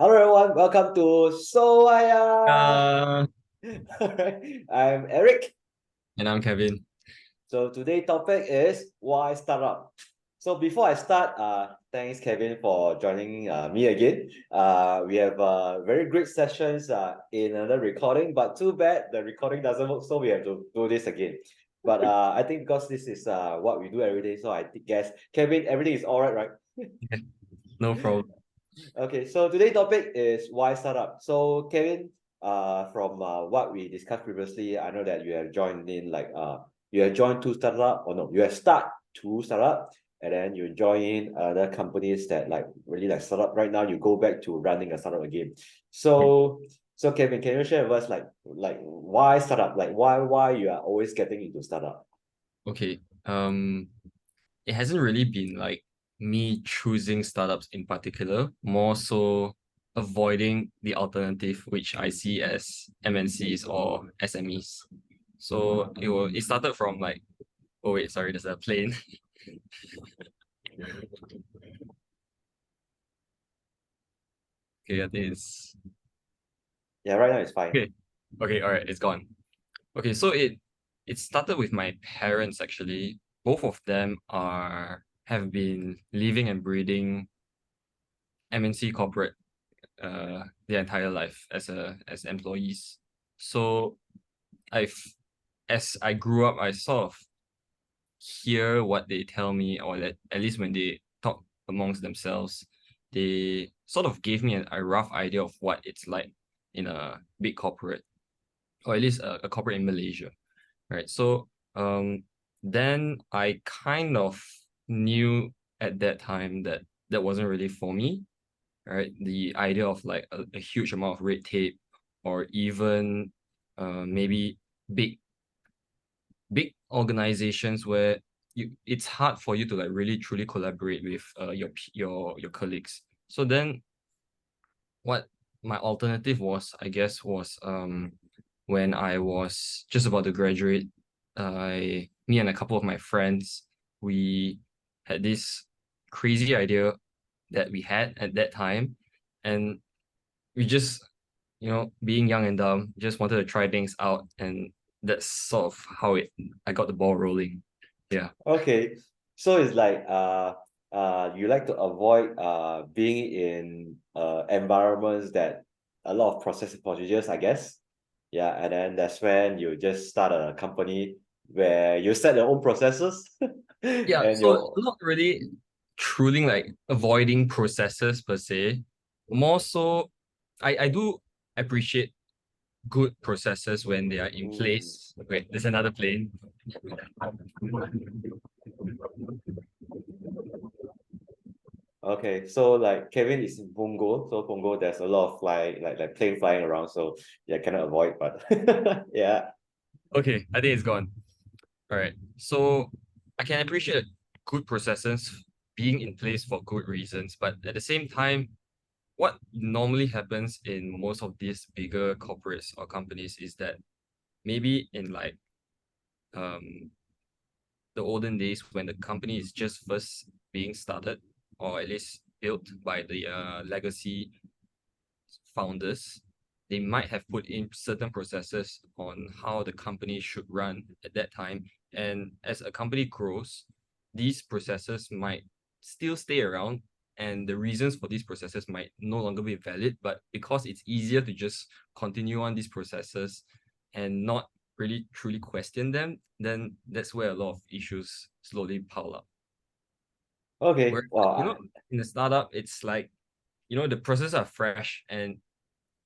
Hello everyone, welcome to SWA. Uh, Alright, I'm Eric. and I'm Kevin. So today's topic is why startup. So before I start, thanks Kevin for joining me again. We have very great sessions in another recording, but too bad the recording doesn't work, so we have to do this again. But I think because this is what we do every day, so I guess Kevin, everything is all right? No problem. Okay, so today's topic is why startup. So Kevin, from what we discussed previously, I know that you have joined in you have joined two startup, or no, you have start two startup, and then you join in other companies that like really like startup. Right now, you go back to running a startup again. So Kevin, can you share with us like why startup? Like why you are always getting into startup? Okay. It hasn't really been like me choosing startups in particular, more so avoiding the alternative, which I see as MNCs or SMEs. So it started from like, oh wait, sorry, there's a plane. Okay, I think it's Yeah, right now it's fine. okay. Okay, all right, it's gone. Okay, so it started with my parents actually. Both of them have been living and breathing MNC corporate their entire life as employees. So I've as I grew up, I sort of hear what they tell me, or at least when they talk amongst themselves, they sort of gave me a rough idea of what it's like in a big corporate, or at least a corporate in Malaysia, right? So then I kind of knew at that time that that wasn't really for me, right? The idea of like a huge amount of red tape, or even maybe big big organizations where it's hard for you to like really truly collaborate with your colleagues. So then what my alternative was, I guess, was when I was just about to graduate, me and a couple of my friends, we had this crazy idea that we had at that time, and we just, being young and dumb, just wanted to try things out, and that's sort of how I got the ball rolling. Yeah. Okay, so it's like you like to avoid being in environments that a lot of process procedures, I guess. Yeah, and then that's when you just start a company where you set your own processes Yeah, and so you not really truly like avoiding processes per se. More so, I do appreciate good processes when they are in mm, place. Wait, there's another plane. okay. So like Kevin is in Punggol, so Punggol there's a lot of like plane flying around, so yeah, cannot avoid, but yeah. Okay, I think it's gone. All right. So I can appreciate good processes being in place for good reasons, but at the same time, what normally happens in most of these bigger corporates or companies is that maybe in like um the olden days when the company is just first being started, or at least built by the legacy founders, they might have put in certain processes on how the company should run at that time. And as a company grows, these processes might still stay around, and the reasons for these processes might no longer be valid. But because it's easier to just continue on these processes and not really truly question them, then that's where a lot of issues slowly pile up. Okay, Where, wow. in a startup, it's like, the processes are fresh, and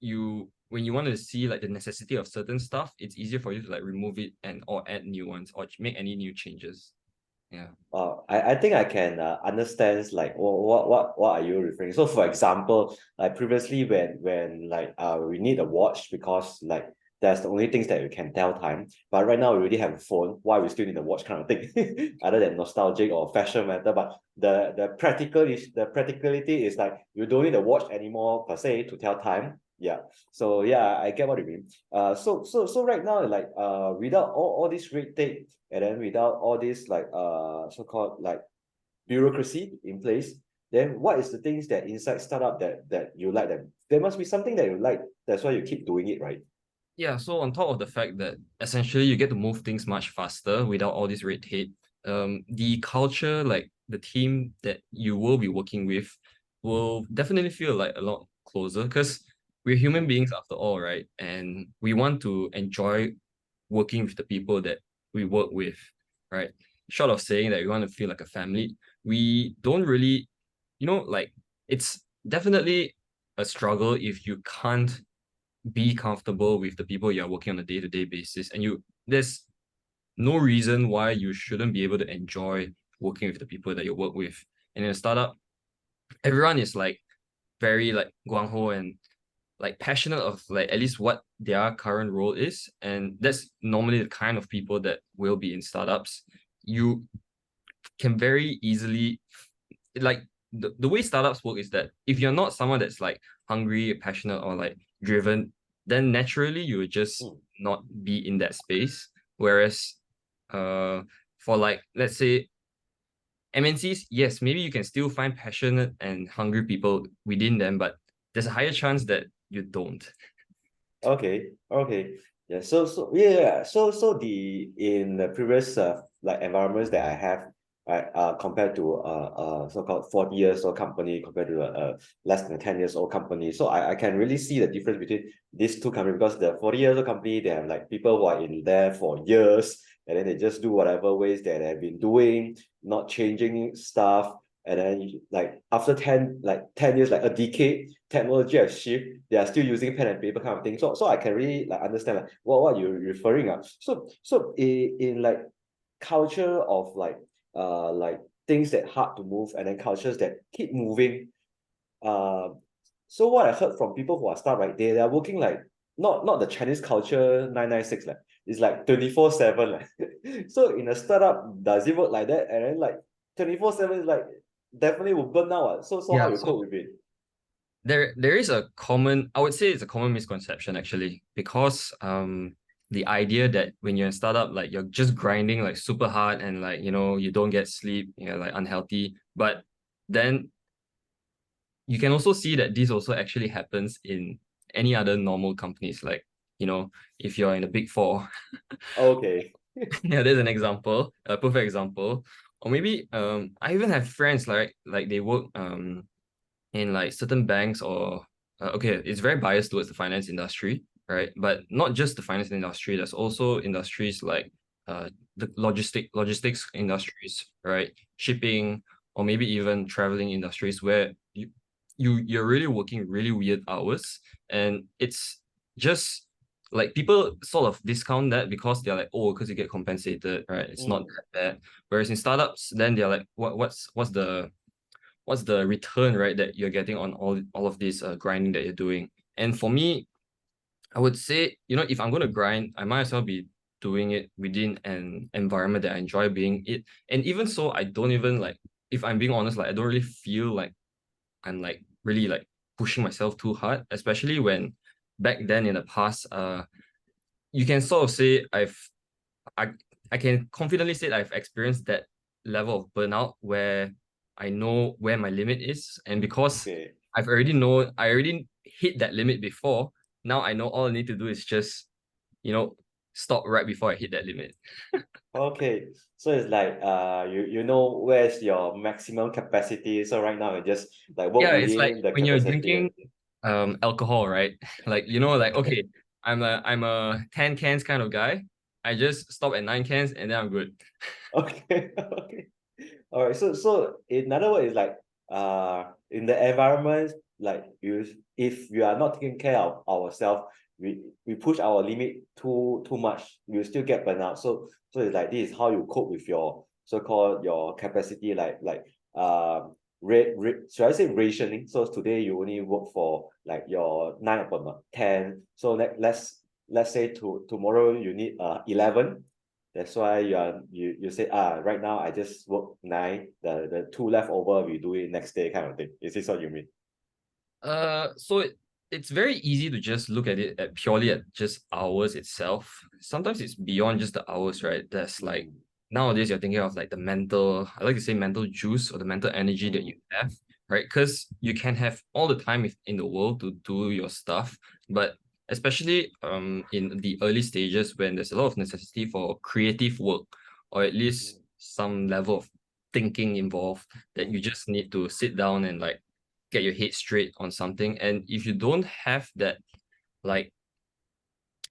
when you want to see like the necessity of certain stuff, it's easier for you to like remove it and or add new ones or make any new changes. Yeah. I think I can understand like what are you referring? So for example, like previously when like we need a watch because like that's the only things that we can tell time. But right now we already have a phone. Why we still need a watch kind of thing? Other than nostalgic or fashion matter, but the practicality is like you don't need a watch anymore per se to tell time. Yeah. So yeah, I get what you mean. So right now like without all this red tape and then without all this like so-called like bureaucracy in place, then what is the things that inside startup that you like them? There must be something that you like. That's why you keep doing it, right? Yeah, so on top of the fact that essentially you get to move things much faster without all this red tape, the culture, like the team that you will be working with, will definitely feel like a lot closer because we're human beings after all, right? And we want to enjoy working with the people that we work with, right? Short of saying that we want to feel like a family, we don't really, like it's definitely a struggle if you can't be comfortable with the people you're working on a day-to-day basis, and there's no reason why you shouldn't be able to enjoy working with the people that you work with. And in a startup, everyone is like very like guang-ho and like passionate of like at least what their current role is, and that's normally the kind of people that will be in startups. You can very easily, like, the way startups work is that if you're not someone that's like hungry, passionate, or like driven, then naturally you would just Mm. not be in that space. Whereas for like, let's say, MNCs, yes, maybe you can still find passionate and hungry people within them, but there's a higher chance that you don't. Okay, okay. Yeah, yeah. So the in the previous like environments that I have, right, compared to so-called 40 years old company compared to less than 10 years old company. So I can really see the difference between these two companies, because the 40 years old company, they have like people who are in there for years, and then they just do whatever ways that they've been doing, not changing stuff. And then like after 10 years, like a decade, technology has shifted, they are still using pen and paper kind of thing. So I can really like understand like what you're referring at. So in like culture of like things that hard to move, and then cultures that keep moving. Uh, so what I heard from people who are start, right, they are working like not the Chinese culture 996, like it's like 24/7 like. So in a startup, does it work like that? And then like 24/7 is like definitely will burn out. So how Yeah, you so cope with it? there is a common, I would say it's a common misconception actually, because the idea that when you're in startup, like you're just grinding like super hard and like you don't get sleep, you're like unhealthy. But then you can also see that this also actually happens in any other normal companies, like if you're in a big four. Okay. Yeah, there's an example, a perfect example. Or maybe I even have friends like they work in like certain banks, or okay, it's very biased towards the finance industry, right? But not just the finance industry, there's also industries like the logistics industries, right? Shipping, or maybe even traveling industries, where you're really working really weird hours, and it's just like people sort of discount that because they're like, oh, because you get compensated, right? It's not Mm. that bad. Whereas in startups, then they're like, what's the return, right, that you're getting on all of this grinding that you're doing? And for me, I would say, if I'm going to grind, I might as well be doing it within an environment that I enjoy being it. And even so, I don't even like, if I'm being honest, like I don't really feel like I'm like really like pushing myself too hard, especially when back then in the past, you can sort of say I I can confidently say that I've experienced that level of burnout where I know where my limit is, and because Okay. I already hit that limit before. Now I know all I need to do is just you know stop right before I hit that limit. Okay. So it's like you know where's your maximum capacity. So right now you just like work Yeah, it's like within the when you're capacity. drinking alcohol, right? Like like, okay, I'm a 10 cans kind of guy. I just stop at 9 cans and then I'm good. Okay. Okay. All right. So in other words, it's like in the environment, like you, if we are not taking care of ourselves, we push our limit too much, we still get burnout. So it's like this is how you cope with your so-called your capacity, like should I say rationing? So today you only work for like your 9/10. So let's say tomorrow you need 11. That's why you say right now I just work 9, the two left over we do it next day kind of thing. Is this what you mean? So it's very easy to just look at it at purely at just hours itself. Sometimes it's beyond just the hours, right? There's like Mm, nowadays you're thinking of like the mental, I like to say mental juice or the mental energy that mm, you have, right? Because you can have all the time in the world to do your stuff, but especially in the early stages when there's a lot of necessity for creative work, or at least some level of thinking involved, that you just need to sit down and like get your head straight on something. And if you don't have that like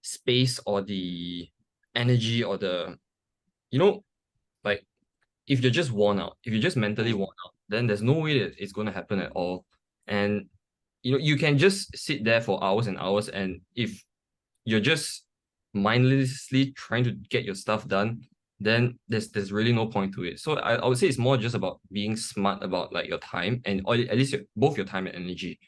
space or the energy or the, you know, like if you're just worn out, if you're just mentally worn out, then there's no way that it's going to happen at all. And you can just sit there for hours and hours, and if you're just mindlessly trying to get your stuff done, then there's really no point to it. So I would say it's more just about being smart about like your time, and or at least both your time and energy,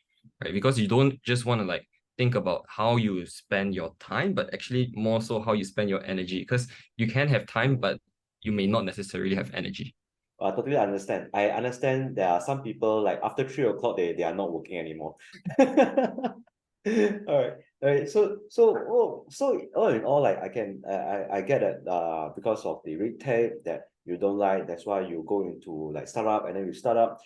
right? Because you don't just want to like think about how you spend your time, but actually more so how you spend your energy. Because you can have time, but you may not necessarily have energy. I totally understand. I understand there are some people like after 3 o'clock they are not working anymore. All right. So all in all, like I get that because of the red tape that you don't like, that's why you go into like startup, and then you start up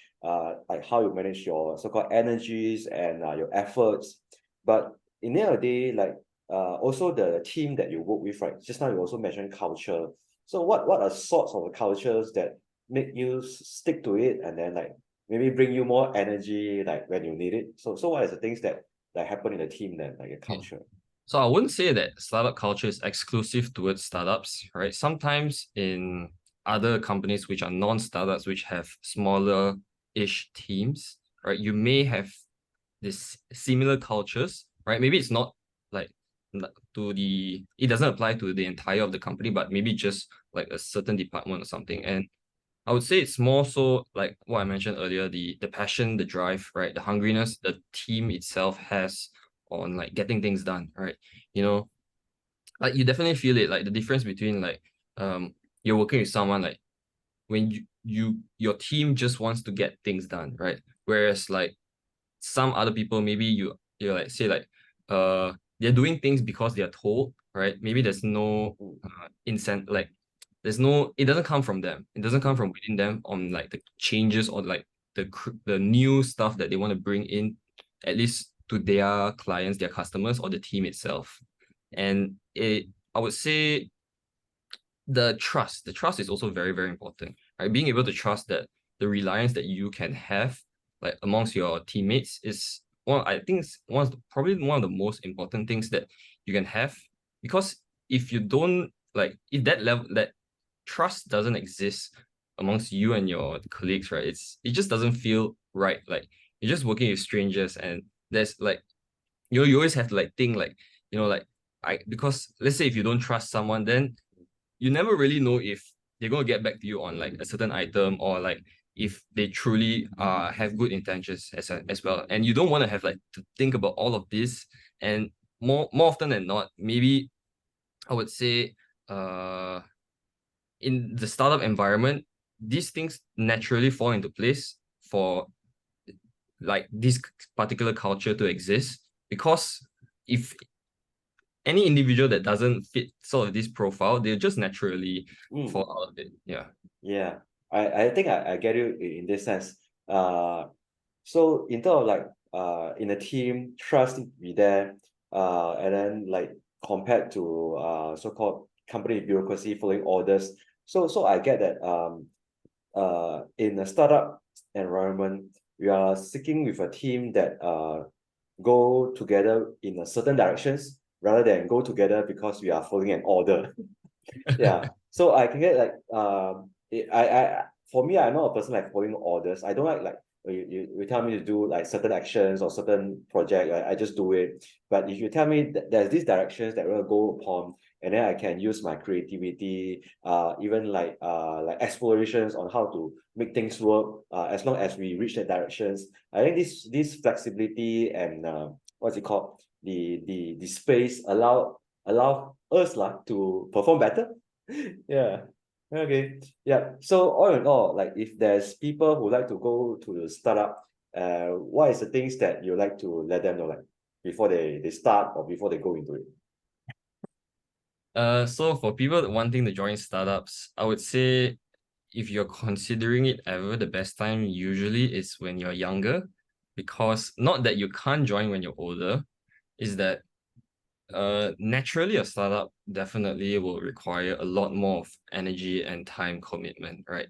like how you manage your so-called energies and your efforts. But in the end of the day, like also the team that you work with, right? Just now you also mentioned culture. So what are sorts of the cultures that make you stick to it, and then like maybe bring you more energy like when you need it? So what is the things that happen in the team then, like a Okay. culture? So I wouldn't say that startup culture is exclusive towards startups, right? Sometimes in other companies which are non-startups, which have smaller-ish teams, right? You may have this similar cultures, right? Maybe it's not like it doesn't apply to the entire of the company, but maybe just like a certain department or something. And I would say it's more so like what I mentioned earlier, the passion, the drive, right? The hungriness the team itself has on like getting things done, right? You know, like you definitely feel it, like the difference between like you're working with someone like when your team just wants to get things done, right? Whereas like some other people, maybe you like say like they're doing things because they're told, right? Maybe there's no incent like there's no it doesn't come from them. It doesn't come from within them on like the changes or like the new stuff that they want to bring in, at least to their clients, their customers, or the team itself. And I would say the trust is also very, very important, right? Being able to trust that the reliance that you can have like amongst your teammates is I think it's probably one of the most important things that you can have. Because if you don't like if that level that trust doesn't exist amongst you and your colleagues, right? It just doesn't feel right. Like you're just working with strangers, and there's like you always have to like think like, like because let's say if you don't trust someone, then you never really know if they're going to get back to you on like a certain item, or like if they truly have good intentions as well. And you don't want to have like to think about all of this. And more often than not, maybe I would say uh in the startup environment, these things naturally fall into place for like this particular culture to exist. Because if any individual that doesn't fit sort of this profile, they just naturally fall out of it. Yeah. Yeah, I think I get you in this sense. So in terms of like in a team, trust need to be there. And then like compared to so-called company bureaucracy following orders. So I get that in a startup environment, we are seeking with a team that go together in a certain directions rather than go together because we are following an order. Yeah. So I can get like I for me, I'm not a person like following orders. I don't like you tell me to do like certain actions or certain project, I just do it. But if you tell me that there's these directions that we'll go upon, and then I can use my creativity, even like explorations on how to make things work, as long as we reach the directions. I think this flexibility and what's it called, the space allow us lah to perform better. Yeah. Okay. Yeah. So all in all, like if there's people who like to go to the startup, what is the things that you like to let them know, like before they start or before they go into it? So for people wanting to join startups, I would say if you're considering it ever, the best time usually is when you're younger, because not that you can't join when you're older, is that naturally a startup definitely will require a lot more of energy and time commitment, right?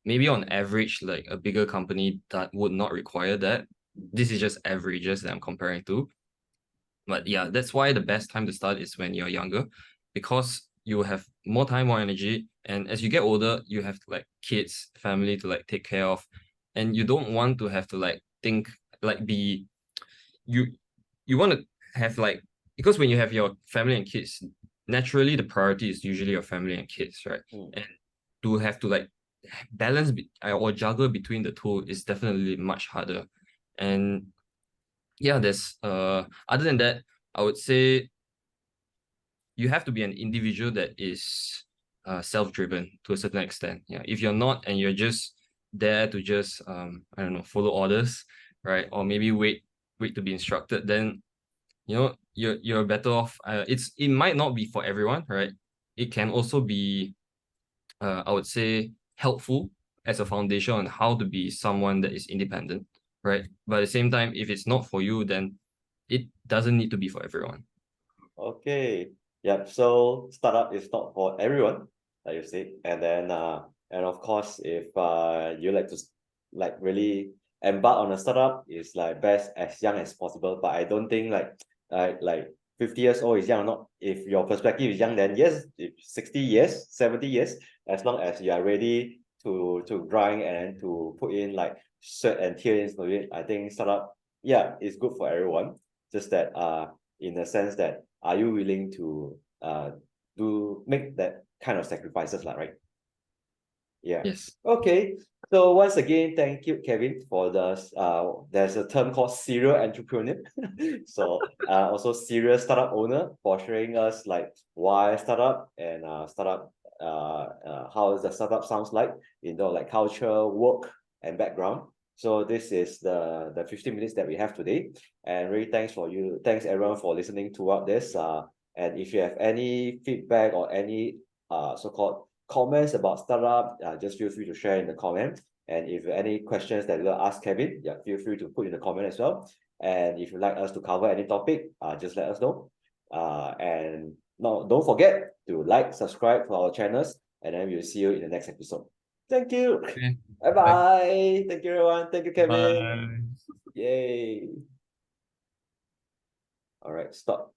Maybe on average, like a bigger company that would not require that. This is just averages that I'm comparing to. But yeah, that's why the best time to start is when you're younger, because you have more time, more energy, and as you get older, you have like kids, family to like take care of, and you don't want to have to like think like be you you want to have like, because when you have your family and kids, naturally the priority is usually your family and kids, right? And to have to like balance or juggle between the two is definitely much harder. And yeah, there's other than that, I would say you have to be an individual that is self-driven to a certain extent. Yeah, if you're not and you're just there to just I don't know, follow orders, right? Or maybe wait to be instructed, then you're better off. It might not be for everyone, right? It can also be I would say helpful as a foundation on how to be someone that is independent, right? But at the same time, if it's not for you, then it doesn't need to be for everyone. Okay. Yep. So startup is not for everyone, like you said. And of course, if you like to like really embark on a startup, it's like best as young as possible. But I don't think like 50 years old is young or not. If your perspective is young, then yes, if 60 years, 70 years, as long as you are ready to grind and to put in like sweat and tears into it, I think startup, yeah, is good for everyone. Just that in the sense that are you willing to make that kind of sacrifices, like, right? Yeah. Yes. Okay. So once again, thank you, Kevin, for there's a term called serial entrepreneur. So also serial startup owner, for sharing us like why startup and startup how the startup sounds like in the like culture, work, and background. So this is the 15 minutes that we have today. And really thanks everyone for listening throughout this. And if you have any feedback or any so-called comments about startup, just feel free to share in the comment. And if any questions that you'll ask Kevin, yeah, feel free to put in the comment as well. And if you'd like us to cover any topic, just let us know. And no, don't forget to like, subscribe to our channels, and then we'll see you in the next episode. Thank you. Okay. Bye bye. Thank you, everyone. Thank you, Kevin. Bye. Yay. All right, stop.